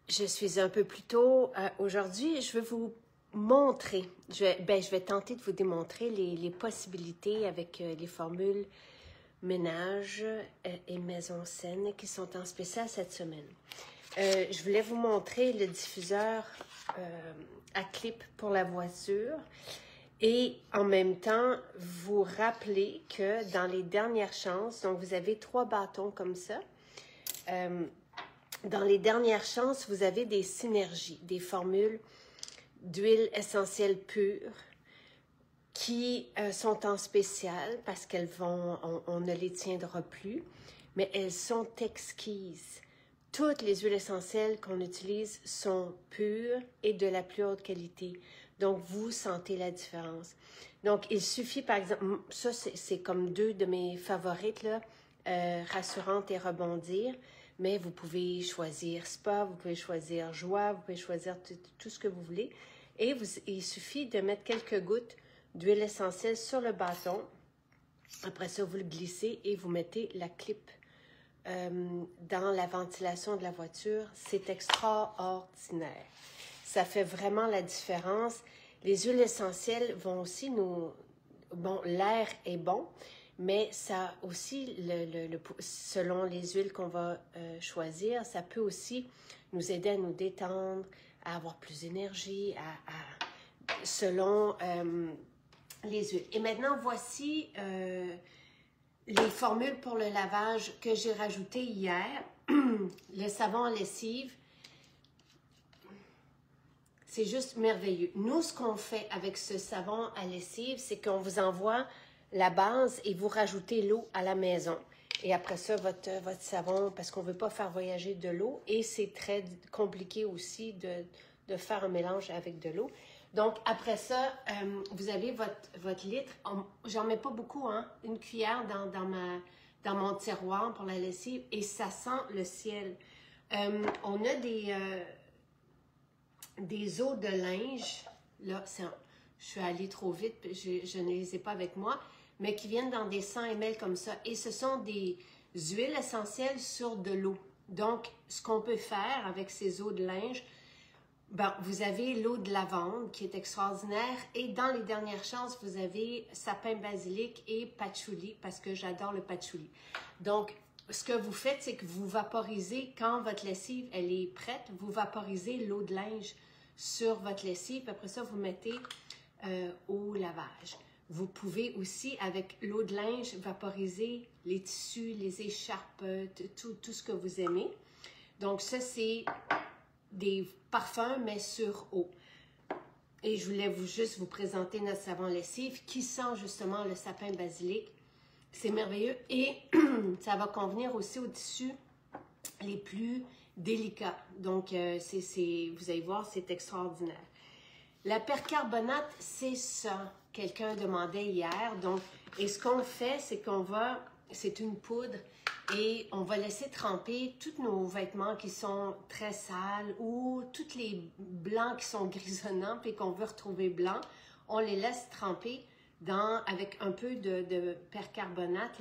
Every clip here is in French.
Je suis un peu plus tôt. Aujourd'hui, je vais vous montrer, je vais tenter de vous démontrer les possibilités avec les formules ménage et maison saine qui sont en spécial cette semaine. Je voulais vous montrer le diffuseur à clip pour la voiture et en même temps vous rappeler que dans les dernières chances, donc vous avez 3 bâtons comme ça, dans les dernières chances, vous avez des synergies, des formules d'huile essentielle pure qui sont en spécial parce qu'elles vont, on ne les tiendra plus, mais elles sont exquises. Toutes les huiles essentielles qu'on utilise sont pures et de la plus haute qualité. Donc, vous sentez la différence. Donc, il suffit, par exemple, ça c'est comme 2 de mes favorites, là, Rassurante et Rebondir. Mais vous pouvez choisir spa, vous pouvez choisir joie, vous pouvez choisir tout ce que vous voulez. Et il suffit de mettre quelques gouttes d'huile essentielle sur le bâton. Après ça, vous le glissez et vous mettez la clip dans la ventilation de la voiture. C'est extraordinaire. Ça fait vraiment la différence. Les huiles essentielles vont aussi nous... Bon, l'air est bon, mais ça aussi, selon les huiles qu'on va choisir, ça peut aussi nous aider à nous détendre, à avoir plus d'énergie, selon les huiles. Et maintenant, voici les formules pour le lavage que j'ai rajoutées hier. Le savon à lessive, c'est juste merveilleux. Nous, ce qu'on fait avec ce savon à lessive, c'est qu'on vous envoie la base et vous rajoutez l'eau à la maison. Et après ça, votre savon, parce qu'on ne veut pas faire voyager de l'eau, et c'est très compliqué aussi de faire un mélange avec de l'eau. Donc, après ça, vous avez votre litre. J'en mets pas beaucoup, hein? Une cuillère dans mon tiroir pour la lessive, et ça sent le ciel. On a des eaux de linge, là, je suis allée trop vite, je ne les ai pas avec moi, mais qui viennent dans des 100 ml comme ça. Et ce sont des huiles essentielles sur de l'eau. Donc, ce qu'on peut faire avec ces eaux de linge, ben, vous avez l'eau de lavande qui est extraordinaire. Et dans les dernières chances, vous avez sapin basilic et patchouli, parce que j'adore le patchouli. Donc, ce que vous faites, c'est que vous vaporisez, quand votre lessive elle est prête, vous vaporisez l'eau de linge sur votre lessive. Après ça, vous mettez au lavage. Vous pouvez aussi, avec l'eau de linge, vaporiser les tissus, les écharpes, tout ce que vous aimez. Donc ça, c'est des parfums, mais sur eau. Et je voulais juste vous présenter notre savon lessive qui sent justement le sapin basilic. C'est merveilleux et ça va convenir aussi aux tissus les plus délicats. Donc, vous allez voir, c'est extraordinaire. La percarbonate, c'est ça. Quelqu'un demandait hier. Donc, et ce qu'on fait, c'est c'est une poudre et on va laisser tremper tous nos vêtements qui sont très sales ou tous les blancs qui sont grisonnants puis qu'on veut retrouver blancs. On les laisse tremper avec un peu de percarbonate,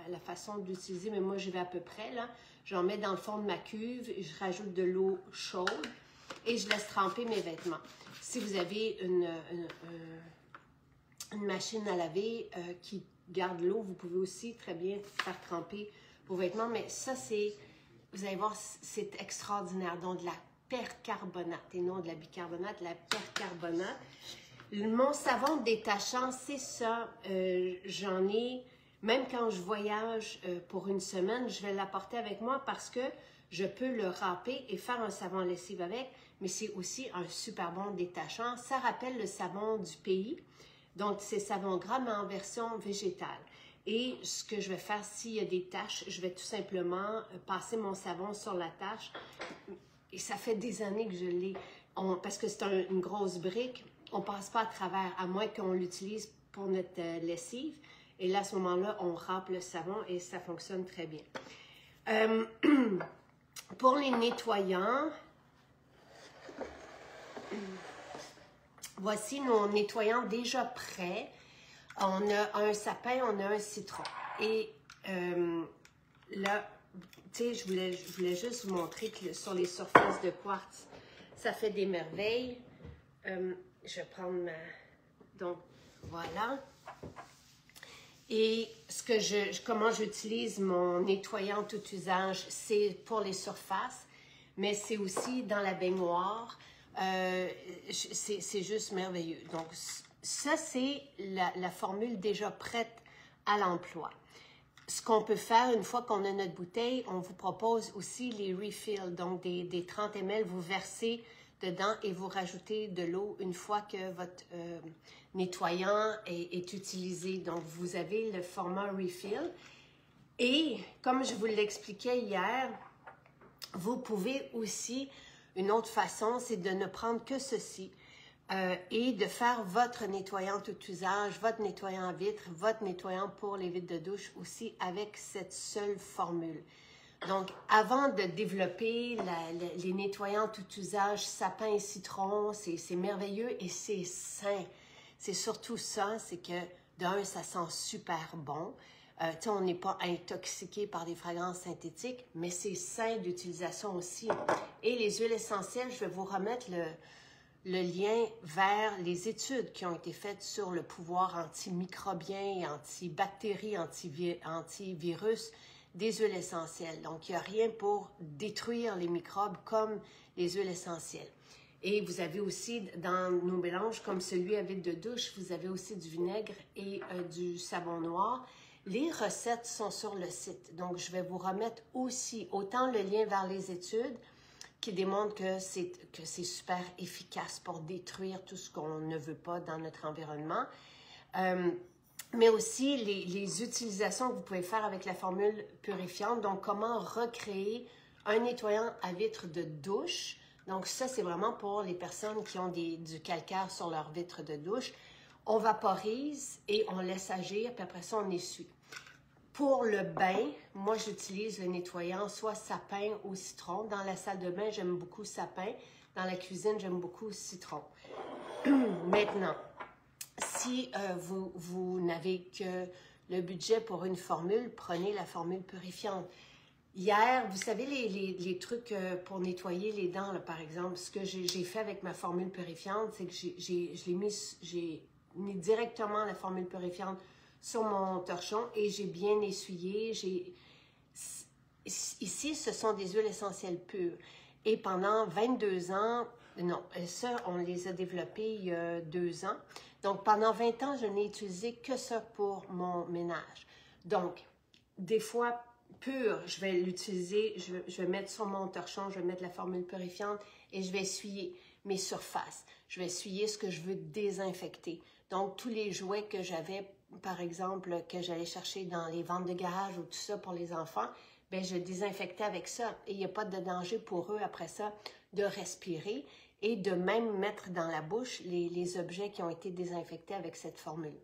la façon d'utiliser, mais moi je vais à peu près là. J'en mets dans le fond de ma cuve, je rajoute de l'eau chaude et je laisse tremper mes vêtements. Si vous avez une machine à laver qui garde l'eau, vous pouvez aussi très bien faire tremper vos vêtements, mais ça vous allez voir, c'est extraordinaire. Donc de la percarbonate et non de la bicarbonate, la percarbonate. Mon savon détachant, c'est ça. J'en ai, même quand je voyage pour une semaine, je vais l'apporter avec moi parce que je peux le râper et faire un savon à lessive avec, mais c'est aussi un super bon détachant. Ça rappelle le savon du pays. Donc, c'est savon gras, mais en version végétale. Et ce que je vais faire, s'il y a des taches, je vais tout simplement passer mon savon sur la tache. Et ça fait des années que je l'ai, parce que c'est une grosse brique. On ne passe pas à travers, à moins qu'on l'utilise pour notre lessive. Et là, à ce moment-là, on râpe le savon et ça fonctionne très bien. Pour les nettoyants, voici nos nettoyants déjà prêts. On a un sapin, on a un citron. Et là, tu sais, je voulais juste vous montrer que sur les surfaces de quartz, ça fait des merveilles. Je vais prendre ma... Donc, voilà. Et comment j'utilise mon nettoyant tout usage, c'est pour les surfaces, mais c'est aussi dans la baignoire. C'est juste merveilleux. Donc, ça, c'est la formule déjà prête à l'emploi. Ce qu'on peut faire, une fois qu'on a notre bouteille, on vous propose aussi les refills, donc des 30 ml, vous versez dedans et vous rajoutez de l'eau une fois que votre nettoyant est utilisé. Donc, vous avez le format refill. Et, comme je vous l'expliquais hier, vous pouvez aussi, une autre façon, c'est de ne prendre que ceci et de faire votre nettoyant tout usage, votre nettoyant à vitre, votre nettoyant pour les vitres de douche aussi avec cette seule formule. Donc, avant de développer les nettoyants tout usage, sapin et citron, c'est merveilleux et c'est sain. C'est surtout ça, c'est que d'un, ça sent super bon. On n'est pas intoxiqué par des fragrances synthétiques, mais c'est sain d'utilisation aussi. Et les huiles essentielles, je vais vous remettre le lien vers les études qui ont été faites sur le pouvoir antimicrobien, antibactérie, antivirus des huiles essentielles. Donc, il n'y a rien pour détruire les microbes comme les huiles essentielles. Et vous avez aussi, dans nos mélanges, comme celui à vitre de douche, vous avez aussi du vinaigre et du savon noir. Les recettes sont sur le site. Donc, je vais vous remettre aussi autant le lien vers les études qui démontrent que c'est super efficace pour détruire tout ce qu'on ne veut pas dans notre environnement. Mais aussi les utilisations que vous pouvez faire avec la formule purifiante. Donc, comment recréer un nettoyant à vitre de douche. Donc, ça, c'est vraiment pour les personnes qui ont du calcaire sur leur vitre de douche. On vaporise et on laisse agir, puis après ça, on essuie. Pour le bain, moi, j'utilise le nettoyant soit sapin ou citron. Dans la salle de bain, j'aime beaucoup sapin. Dans la cuisine, j'aime beaucoup citron. Maintenant, si vous n'avez que le budget pour une formule, prenez la formule purifiante. Hier, vous savez, les trucs pour nettoyer les dents, là, par exemple, ce que j'ai fait avec ma formule purifiante, c'est que j'ai mis directement la formule purifiante sur mon torchon et j'ai bien essuyé. Ici, ce sont des huiles essentielles pures. Et pendant 22 ans, non, ça, on les a développées il y a 2 ans. Donc, pendant 20 ans, je n'ai utilisé que ça pour mon ménage. Donc, des fois, pur, je vais l'utiliser, je vais mettre sur mon torchon, je vais mettre la formule purifiante et je vais essuyer mes surfaces. Je vais essuyer ce que je veux désinfecter. Donc, tous les jouets que j'avais, par exemple, que j'allais chercher dans les ventes de garage ou tout ça pour les enfants, bien, je désinfectais avec ça. Et il n'y a pas de danger pour eux, après ça, de respirer et de même mettre dans la bouche les objets qui ont été désinfectés avec cette formule.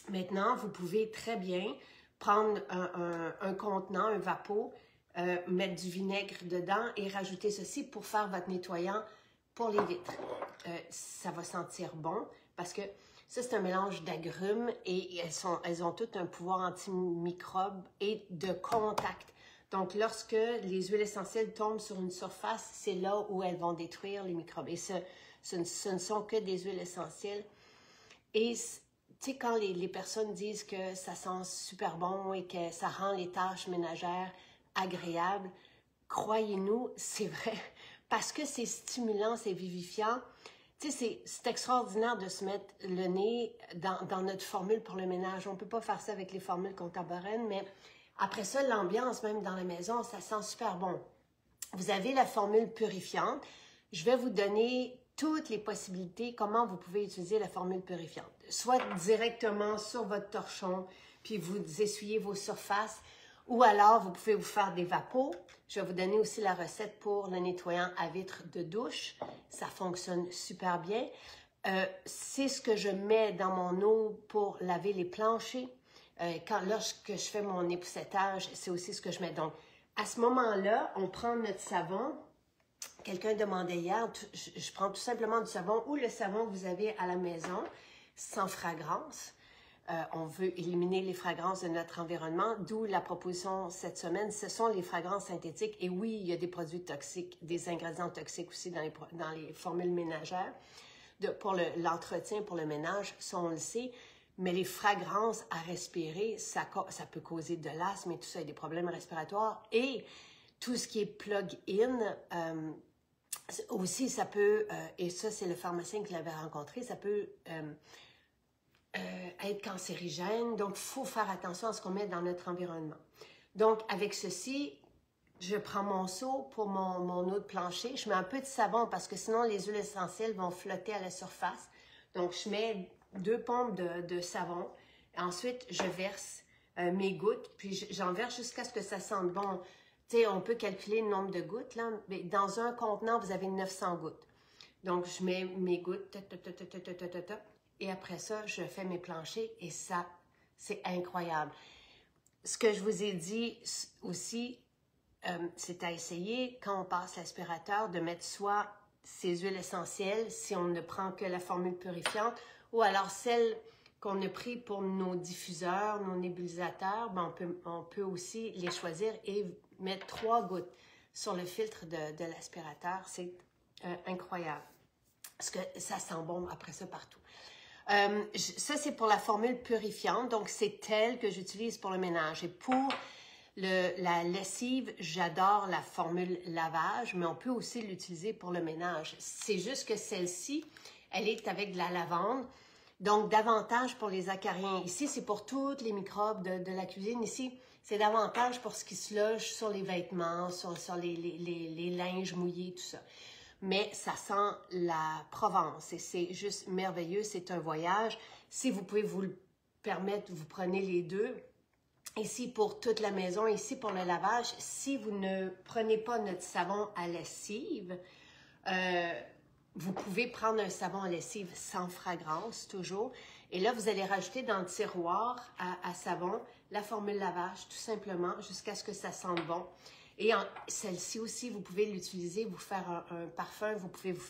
Maintenant, vous pouvez très bien prendre un contenant, un vapeau, mettre du vinaigre dedans et rajouter ceci pour faire votre nettoyant pour les vitres. Ça va sentir bon parce que ça, c'est un mélange d'agrumes et elles ont toutes un pouvoir antimicrobe et de contact. Donc, lorsque les huiles essentielles tombent sur une surface, c'est là où elles vont détruire les microbes. Et ce ne sont que des huiles essentielles. Et tu sais, quand les personnes disent que ça sent super bon et que ça rend les tâches ménagères agréables, croyez-nous, c'est vrai, parce que c'est stimulant, c'est vivifiant. Tu sais, c'est extraordinaire de se mettre le nez dans notre formule pour le ménage. On ne peut pas faire ça avec les formules contemporaines, mais après ça, l'ambiance, même dans la maison, ça sent super bon. Vous avez la formule purifiante. Je vais vous donner toutes les possibilités, comment vous pouvez utiliser la formule purifiante. Soit directement sur votre torchon, puis vous essuyez vos surfaces, ou alors vous pouvez vous faire des vapos. Je vais vous donner aussi la recette pour le nettoyant à vitre de douche. Ça fonctionne super bien. C'est ce que je mets dans mon eau pour laver les planchers. Lorsque je fais mon époussetage, c'est aussi ce que je mets. Donc, à ce moment-là, on prend notre savon. Quelqu'un demandait hier, je prends tout simplement du savon ou le savon que vous avez à la maison, sans fragrance. on veut éliminer les fragrances de notre environnement, d'où la proposition cette semaine, ce sont les fragrances synthétiques. Et oui, il y a des produits toxiques, des ingrédients toxiques aussi dans les formules ménagères pour l'entretien, pour le ménage, ça on le sait. Mais les fragrances à respirer, ça peut causer de l'asthme et tout ça, et des problèmes respiratoires. Et tout ce qui est plug-in, aussi ça peut, et ça c'est le pharmacien qui l'avait rencontré, ça peut être cancérigène. Donc, il faut faire attention à ce qu'on met dans notre environnement. Donc, avec ceci, je prends mon seau pour mon eau de plancher. Je mets un peu de savon parce que sinon, les huiles essentielles vont flotter à la surface. Donc, je mets 2 pompes de savon. Ensuite, je verse mes gouttes, puis j'en verse jusqu'à ce que ça sente bon. Tu sais, on peut calculer le nombre de gouttes, là, mais dans un contenant, vous avez 900 gouttes. Donc, je mets mes gouttes, et après ça, je fais mes planchers et ça, c'est incroyable. Ce que je vous ai dit aussi, c'est à essayer quand on passe l'aspirateur de mettre soit ces huiles essentielles, si on ne prend que la formule purifiante, ou alors celle qu'on a pris pour nos diffuseurs, nos nébulisateurs, ben on peut aussi les choisir et mettre 3 gouttes sur le filtre de l'aspirateur. C'est incroyable. Parce que ça sent bon après ça partout. Ça, c'est pour la formule purifiante. Donc, c'est elle que j'utilise pour le ménage. Et pour la lessive, j'adore la formule lavage, mais on peut aussi l'utiliser pour le ménage. C'est juste que celle-ci, elle est avec de la lavande. Donc, davantage pour les acariens. Ici, c'est pour tous les microbes de la cuisine. Ici, c'est davantage pour ce qui se loge sur les vêtements, sur les linges mouillés, tout ça. Mais ça sent la Provence et c'est juste merveilleux. C'est un voyage. Si vous pouvez vous le permettre, vous prenez les deux. Ici pour toute la maison, ici pour le lavage. Si vous ne prenez pas notre savon à lessive, vous pouvez prendre un savon à lessive sans fragrance, toujours. Et là, vous allez rajouter dans le tiroir à savon la formule lavage, tout simplement, jusqu'à ce que ça sente bon. Et celle-ci aussi, vous pouvez l'utiliser, vous faire un parfum, vous pouvez vous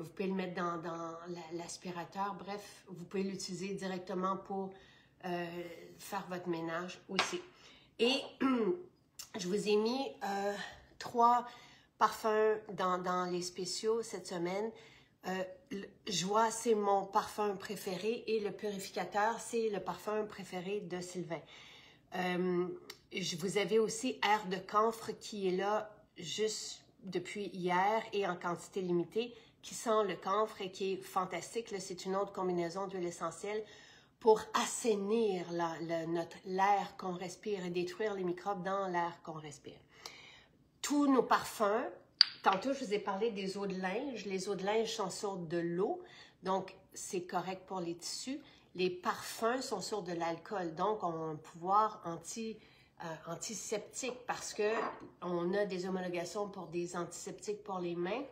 pouvez le mettre dans l'aspirateur. Bref, vous pouvez l'utiliser directement pour faire votre ménage aussi. Et je vous ai mis 3 parfums dans les spéciaux cette semaine. Joie, c'est mon parfum préféré et le purificateur, c'est le parfum préféré de Sylvain. Vous avez aussi Air de camphre qui est là juste depuis hier et en quantité limitée, qui sent le camphre et qui est fantastique. C'est une autre combinaison d'huile essentielle pour assainir l'air qu'on respire et détruire les microbes dans l'air qu'on respire. Tous nos parfums, tantôt je vous ai parlé des eaux de linge. Les eaux de linge sont sur de l'eau, donc c'est correct pour les tissus. Les parfums sont sur de l'alcool, donc ont un pouvoir antiseptique parce qu'on a des homologations pour des antiseptiques pour les mains.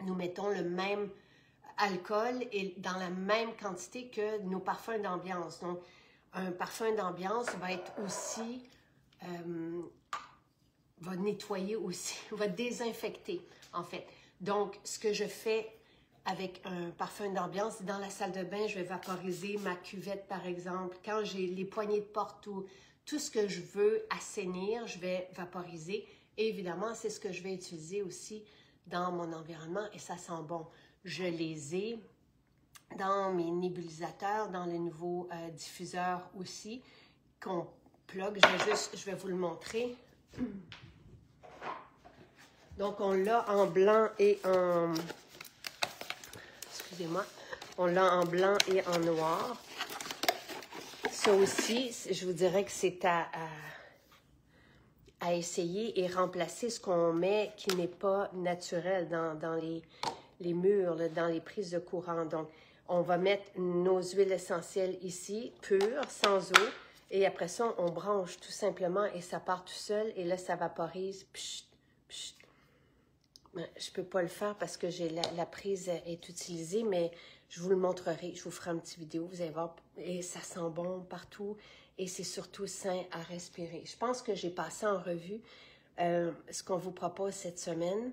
Nous mettons le même alcool et dans la même quantité que nos parfums d'ambiance. Donc, un parfum d'ambiance va être aussi, va nettoyer aussi, va désinfecter en fait. Donc, ce que je fais avec un parfum d'ambiance, dans la salle de bain, je vais vaporiser ma cuvette par exemple. Quand j'ai les poignées de porte ou tout ce que je veux assainir, je vais vaporiser. Et évidemment, c'est ce que je vais utiliser aussi dans mon environnement et ça sent bon. Je les ai dans mes nébulisateurs, dans les nouveaux diffuseurs aussi qu'on plug. Je vais vous le montrer. Donc, on l'a en blanc et en... Excusez-moi. On l'a en blanc et en noir. Ça aussi, je vous dirais que c'est à essayer et remplacer ce qu'on met qui n'est pas naturel dans les murs, là, dans les prises de courant. Donc, on va mettre nos huiles essentielles ici, pures, sans eau. Et après ça, on branche tout simplement et ça part tout seul. Et là, ça vaporise. Pchit, pchit. Je ne peux pas le faire parce que la prise est utilisée, mais je vous le montrerai. Je vous ferai une petite vidéo, vous allez voir. Et ça sent bon partout. Et c'est surtout sain à respirer. Je pense que j'ai passé en revue ce qu'on vous propose cette semaine.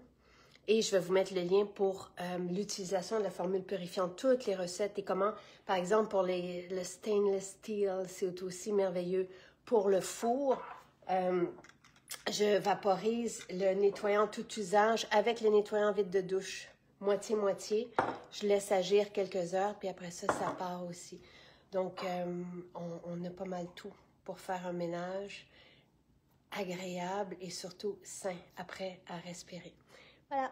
Et je vais vous mettre le lien pour l'utilisation de la formule purifiante, toutes les recettes et comment, par exemple, pour le stainless steel, c'est aussi merveilleux. Pour le four, je vaporise le nettoyant tout usage avec le nettoyant vide de douche, moitié-moitié. Je laisse agir quelques heures, puis après ça, ça part aussi. Donc, on a pas mal tout pour faire un ménage agréable et surtout sain après à respirer. Voilà.